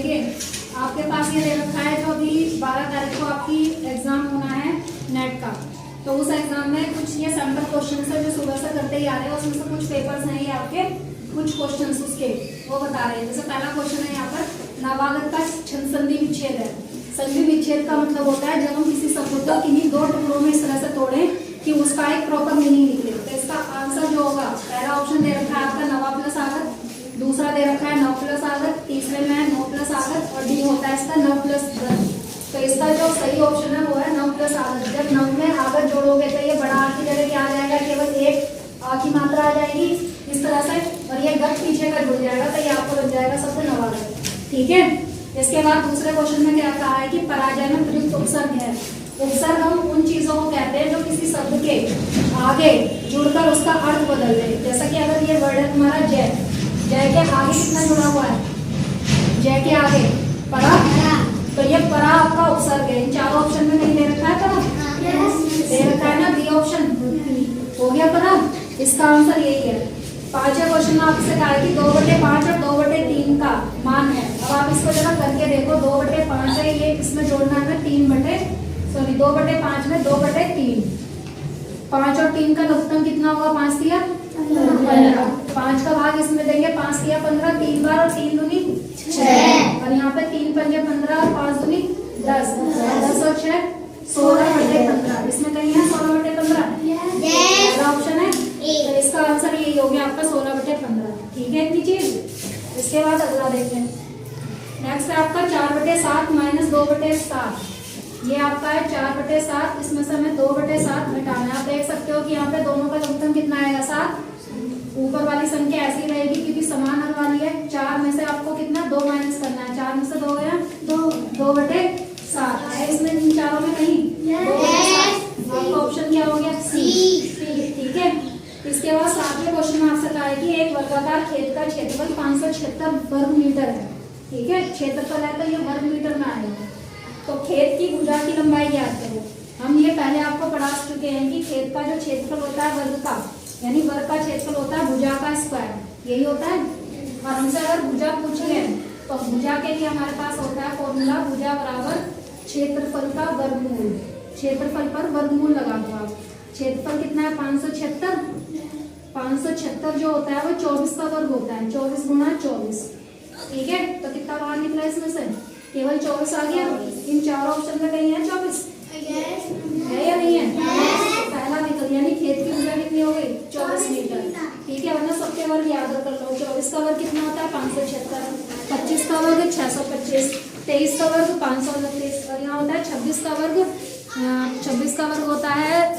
देखिए आपके पास ये दे रखा है जो अभी 12 तारीख को आपकी एग्जाम होना है नेट का, तो उस एग्जाम में कुछ ये सैम्पल क्वेश्चन है जो सुबह से करते ही आ रहे हैं, उसमें से कुछ पेपर्स हैं ये आपके कुछ क्वेश्चंस उसके वो बता रहे हैं। जैसे पहला क्वेश्चन है यहाँ पर नवागत का संधि विच्छेद है। संधि विच्छेद का मतलब होता है जब हम किसी शब्द को किन्हीं दो टुकड़ों में इस तरह से तोड़े कि उसका एक प्रॉपर मीनिंग निकले। तो इसका आंसर जो होगा, पहला ऑप्शन दे रखा है आपका नवा प्लस आगत, दूसरा दे रखा है नव प्लस आगत, तीसरे में है नौ प्लस आगत और डी होता है इसका नव प्लस धन। तो इसका जो सही ऑप्शन है वो है नव प्लस आगत। जब नव में आगत जोड़ोगे तो ये बड़ा आ की जगह क्या आ जाएगा, केवल एक आ की मात्रा आ जाएगी इस तरह से, और ये गत पीछे का जुड़ जाएगा तो ये आपको बन जाएगा शब्द नवागत। ठीक है। इसके बाद दूसरे क्वेश्चन में क्या कहा है कि पराजय में प्रयुक्त उपसर्ग है। उपसर्ग हम उन चीजों को कहते हैं जो किसी शब्द के आगे जुड़कर उसका अर्थ बदल दे। जैसा कि अगर ये वर्ड है तुम्हारा जय, जय के आगे कितना जुड़ा हुआ है, जय के आगे परा, तो ये परा आपका उपसर्ग है। इन चारों ऑप्शन में नहीं दे रखा है परा, दे रखा है ना बी ऑप्शन, हो गया परा। इसका आंसर यही है। पांचवें क्वेश्चन में आपसे कहा है कि 2/5 और 2/3 का मान है। अब आप इसको जरा करके देखो, 2/5 है ये, इसमें जोड़ना है 2/5 में 2/3, 5 और 3 का लघुत्तम कितना होगा, 5 दिया 15, 5 का भाग इसमें देंगे, 5 दिया 15, 3 बार और 3 दूनी 6, और यहाँ पे 3 पंजे 15 और 5 दूनी 10, 10 और 6 16/15, इसमें कहीं है 16/15, ऑप्शन है तो इसका आंसर यही हो गया आपका 16/15। ठीक है इतनी चीज। इसके बाद अगला देखते हैं। नेक्स्ट है आपका 4/7 माइनस 2/7। ये आपका है 4/7, इसमें से हमें 2/7 घटाना है। आप देख सकते हो कि यहाँ पे दोनों का लघुत्तम कितना आएगा 7। ऊपर वाली संख्या ऐसी रहेगी क्योंकि समान हर वाली है। 4 में से आपको कितना 2 माइनस करना है, 4 में से 2 गया 2/7 है। इसमें इन चारों में नहीं, आपका ऑप्शन क्या हो गया सी। ठीक है। इसके बाद 7वें क्वेश्चन में आपसे कहा है कि एक वर्गाकार खेत का क्षेत्रफल 576 वर्ग मीटर है। ठीक है, क्षेत्रफल है तो ये वर्ग मीटर में आएगा। तो खेत की भुजा की लंबाई ज्ञात करो। हम ये पहले आपको पढ़ा चुके हैं कि खेत का जो क्षेत्रफल होता है वर्ग का, यानी वर्ग का क्षेत्रफल होता है भुजा का स्क्वायर, यही होता है। और हमसे अगर भुजा पूछ ले तो भुजा के लिए हमारे पास होता है फॉर्मूला भुजा बराबर क्षेत्रफल का वर्गमूल। क्षेत्रफल पर वर्गमूल लगा दो आप। क्षेत्रफल कितना है 576, 576 जो होता है वो 24 का वर्ग होता है, 24 गुणा 24। ठीक है, तो कितना बाहर निकला इसमें से, केवल 24 आ गया। इन चारों ऑप्शन में कहीं है 24 है या नहीं है, पहला निकल, यानी खेत की भुजा कितनी हो गई 24 मीटर। ठीक है, वरना सबके वर्ग याद कर लो। 24 का वर्ग कितना होता है 576, 25 का वर्ग 625, 23 का वर्ग 529 और यहाँ होता है 26 का वर्ग, 26 का वर्ग होता है